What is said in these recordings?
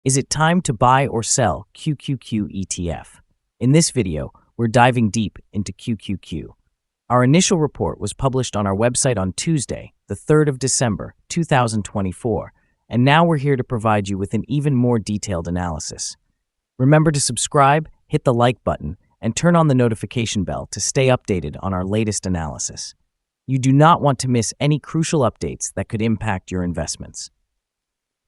Is it time to buy or sell QQQ ETF? In this video, we're diving deep into QQQ. Our initial report was published on our website on Tuesday, the 3rd of December, 2024, and now we're here to provide you with an even more detailed analysis. Remember to subscribe, hit the like button, and turn on the notification bell to stay updated on our latest analysis. You do not want to miss any crucial updates that could impact your investments.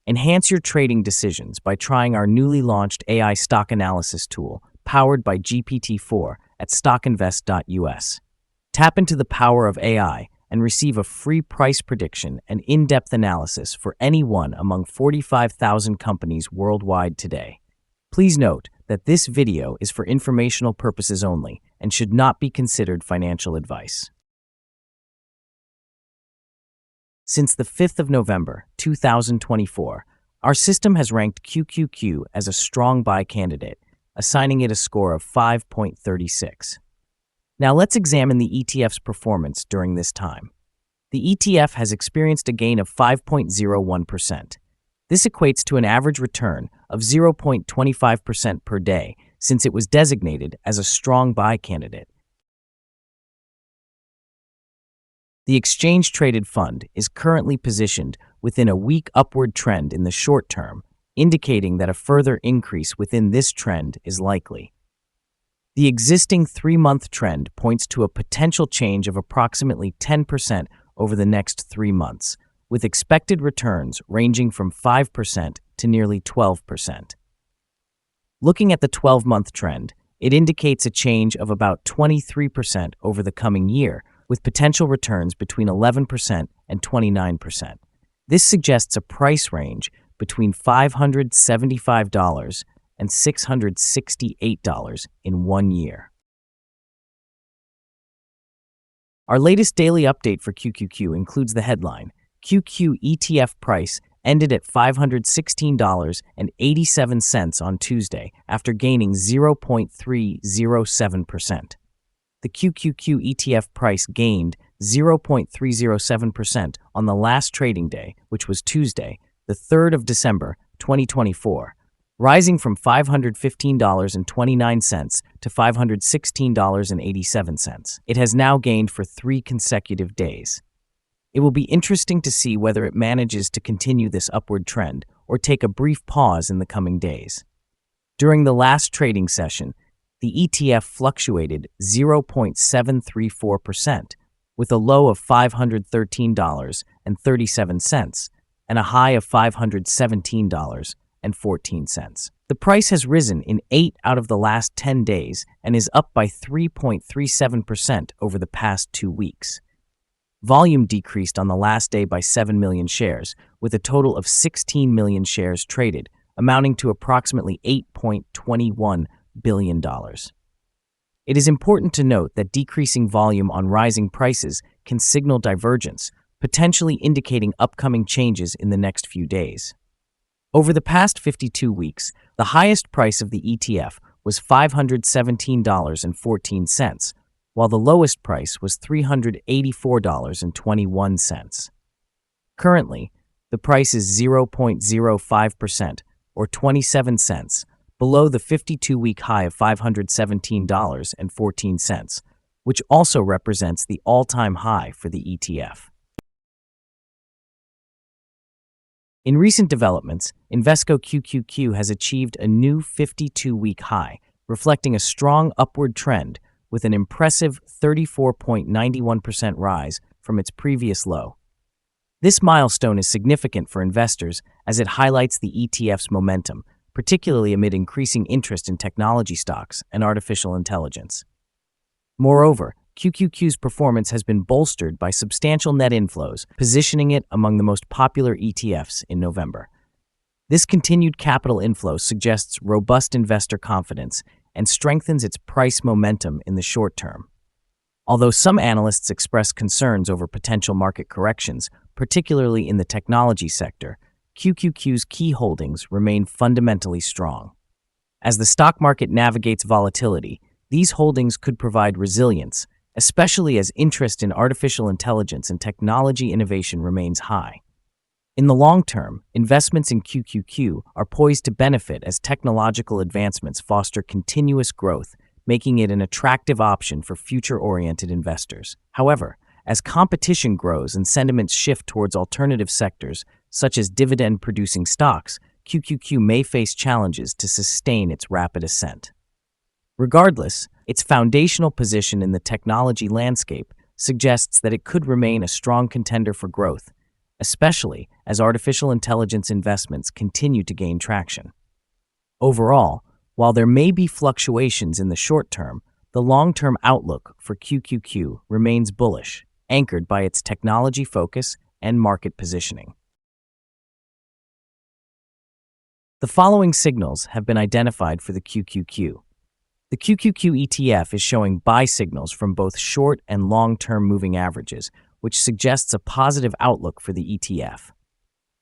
Enhance your trading decisions by trying our newly launched AI stock analysis tool powered by GPT-4 at StockInvest.us. Tap into the power of AI and receive a free price prediction and in-depth analysis for any one among 45,000 companies worldwide today. Please note that this video is for informational purposes only and should not be considered financial advice. Since the 5th of November, 2024, our system has ranked QQQ as a strong buy candidate, assigning it a score of 5.36. Now let's examine the ETF's performance during this time. The ETF has experienced a gain of 5.01%. This equates to an average return of 0.25% per day since it was designated as a strong buy candidate. The exchange-traded fund is currently positioned within a weak upward trend in the short term, indicating that a further increase within this trend is likely. The existing 3-month trend points to a potential change of approximately 10% over the next 3 months, with expected returns ranging from 5% to nearly 12%. Looking at the 12-month trend, it indicates a change of about 23% over the coming year, with potential returns between 11% and 29%. This suggests a price range between $575 and $668 in 1 year. Our latest daily update for QQQ includes the headline, QQ ETF price ended at $516.87 on Tuesday after gaining 0.307%. The QQQ ETF price gained 0.307% on the last trading day, which was Tuesday, the 3rd of December, 2024, rising from $515.29 to $516.87. It has now gained for 3 consecutive days. It will be interesting to see whether it manages to continue this upward trend or take a brief pause in the coming days. During the last trading session, the ETF fluctuated 0.734%, with a low of $513.37 and a high of $517.14. The price has risen in 8 out of the last 10 days and is up by 3.37% over the past 2 weeks. Volume decreased on the last day by 7 million shares, with a total of 16 million shares traded, amounting to approximately $8.21 billion. It is important to note that decreasing volume on rising prices can signal divergence, potentially indicating upcoming changes in the next few days. Over the past 52 weeks, the highest price of the ETF was $517.14, while the lowest price was $384.21. Currently, the price is 0.05% or 27 cents below the 52-week high of $517.14, which also represents the all-time high for the ETF. In recent developments, Invesco QQQ has achieved a new 52-week high, reflecting a strong upward trend with an impressive 34.91% rise from its previous low. This milestone is significant for investors as it highlights the ETF's momentum, particularly amid increasing interest in technology stocks and artificial intelligence. Moreover, QQQ's performance has been bolstered by substantial net inflows, positioning it among the most popular ETFs in November. This continued capital inflow suggests robust investor confidence and strengthens its price momentum in the short term. Although some analysts express concerns over potential market corrections, particularly in the technology sector, QQQ's key holdings remain fundamentally strong. As the stock market navigates volatility, these holdings could provide resilience, especially as interest in artificial intelligence and technology innovation remains high. In the long term, investments in QQQ are poised to benefit as technological advancements foster continuous growth, making it an attractive option for future-oriented investors. However, as competition grows and sentiments shift towards alternative sectors, such as dividend-producing stocks, QQQ may face challenges to sustain its rapid ascent. Regardless, its foundational position in the technology landscape suggests that it could remain a strong contender for growth, especially as artificial intelligence investments continue to gain traction. Overall, while there may be fluctuations in the short term, the long-term outlook for QQQ remains bullish, anchored by its technology focus and market positioning. The following signals have been identified for the QQQ. The QQQ ETF is showing buy signals from both short and long-term moving averages, which suggests a positive outlook for the ETF.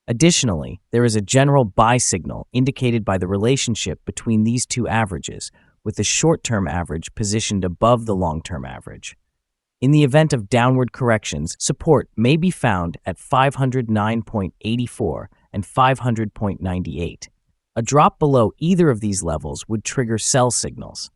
Additionally, there is a general buy signal indicated by the relationship between these two averages, with the short-term average positioned above the long-term average. In the event of downward corrections, support may be found at 509.84 and 500.98. A drop below either of these levels would trigger sell signals.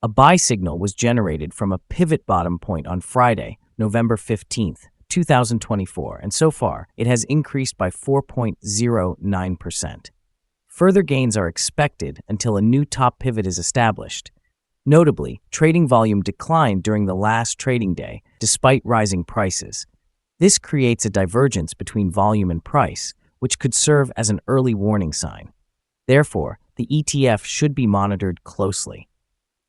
A buy signal was generated from a pivot bottom point on Friday, November 15th, 2024, and so far, it has increased by 4.09%. Further gains are expected until a new top pivot is established. Notably, trading volume declined during the last trading day, despite rising prices. This creates a divergence between volume and price, which could serve as an early warning sign. Therefore, the ETF should be monitored closely.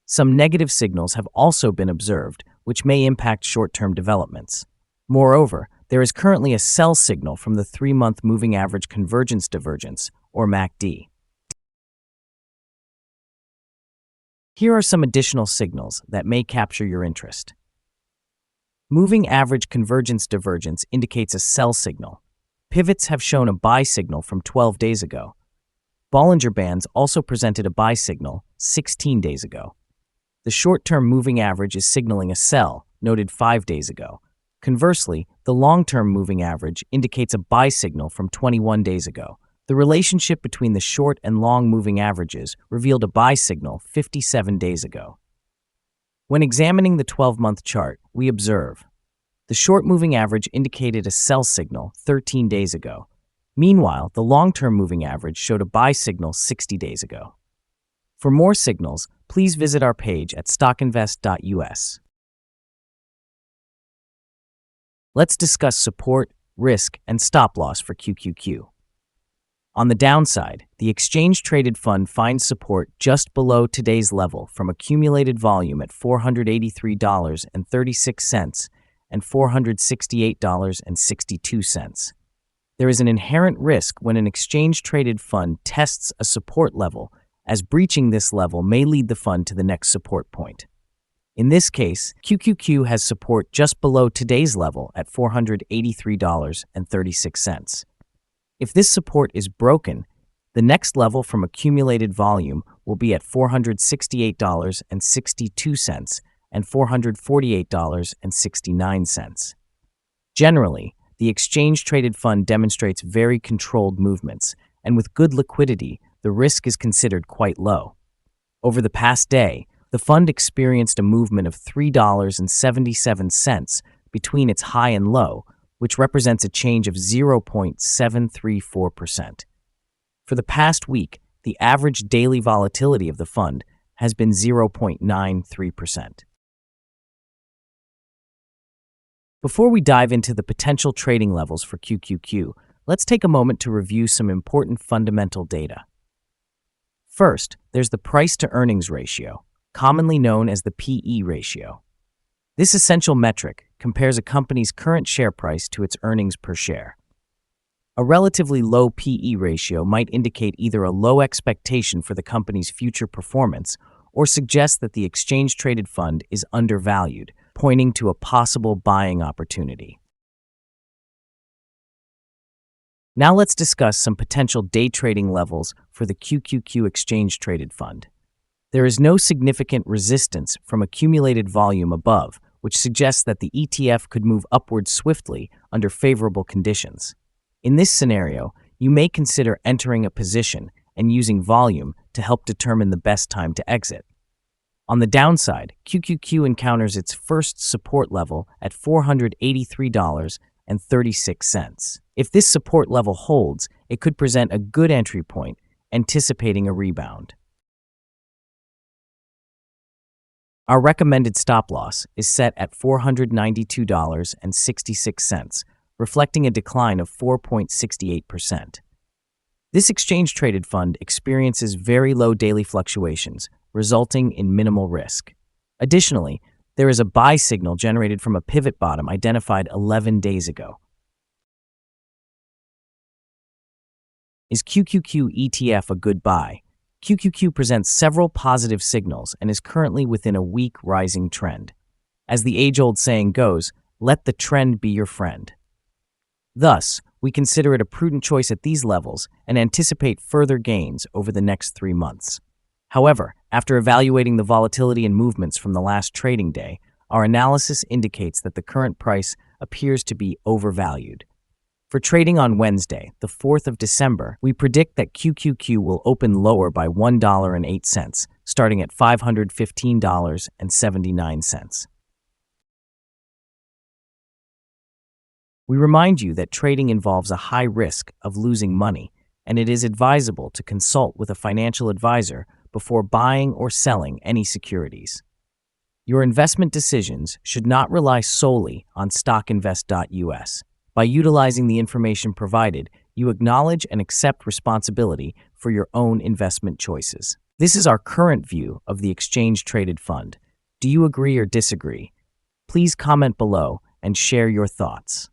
Some negative signals have also been observed, which may impact short-term developments. Moreover, there is currently a sell signal from the 3-month moving average convergence divergence, or MACD. Here are some additional signals that may capture your interest. Moving average convergence divergence indicates a sell signal. Pivots have shown a buy signal from 12 days ago. Bollinger Bands also presented a buy signal 16 days ago. The short-term moving average is signaling a sell, noted 5 days ago. Conversely, the long-term moving average indicates a buy signal from 21 days ago. The relationship between the short and long moving averages revealed a buy signal 57 days ago. When examining the 12-month chart, we observe the short moving average indicated a sell signal 13 days ago. Meanwhile, the long-term moving average showed a buy signal 60 days ago. For more signals, please visit our page at StockInvest.us. Let's discuss support, risk, and stop loss for QQQ. On the downside, the exchange-traded fund finds support just below today's level from accumulated volume at $483.36 and $468.62. There is an inherent risk when an exchange-traded fund tests a support level, as breaching this level may lead the fund to the next support point. In this case, QQQ has support just below today's level at $483.36. If this support is broken, the next level from accumulated volume will be at $468.62 and $448.69. Generally, the exchange-traded fund demonstrates very controlled movements, and with good liquidity, the risk is considered quite low. Over the past day, the fund experienced a movement of $3.77 between its high and low, which represents a change of 0.734%. For the past week, the average daily volatility of the fund has been 0.93%. Before we dive into the potential trading levels for QQQ, let's take a moment to review some important fundamental data. First, there's the price-to-earnings ratio, commonly known as the PE ratio. This essential metric compares a company's current share price to its earnings per share. A relatively low PE ratio might indicate either a low expectation for the company's future performance or suggest that the exchange-traded fund is undervalued, pointing to a possible buying opportunity. Now let's discuss some potential day trading levels for the QQQ exchange-traded fund. There is no significant resistance from accumulated volume above, which suggests that the ETF could move upward swiftly under favorable conditions. In this scenario, you may consider entering a position and using volume to help determine the best time to exit. On the downside, QQQ encounters its first support level at $483.36. If this support level holds, it could present a good entry point, anticipating a rebound. Our recommended stop loss is set at $492.66, reflecting a decline of 4.68%. This exchange-traded fund experiences very low daily fluctuations, resulting in minimal risk. Additionally, there is a buy signal generated from a pivot bottom identified 11 days ago. Is QQQ ETF a good buy? QQQ presents several positive signals and is currently within a weak rising trend. As the age-old saying goes, let the trend be your friend. Thus, we consider it a prudent choice at these levels and anticipate further gains over the next 3 months. However, after evaluating the volatility and movements from the last trading day, our analysis indicates that the current price appears to be overvalued. For trading on Wednesday, the 4th of December, we predict that QQQ will open lower by $1.08, starting at $515.79. We remind you that trading involves a high risk of losing money, and it is advisable to consult with a financial advisor before buying or selling any securities. Your investment decisions should not rely solely on StockInvest.us. By utilizing the information provided, you acknowledge and accept responsibility for your own investment choices. This is our current view of the exchange-traded fund. Do you agree or disagree? Please comment below and share your thoughts.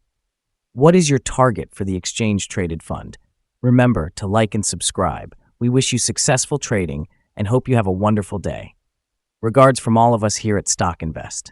What is your target for the exchange-traded fund? Remember to like and subscribe. We wish you successful trading and hope you have a wonderful day. Regards from all of us here at Stock Invest.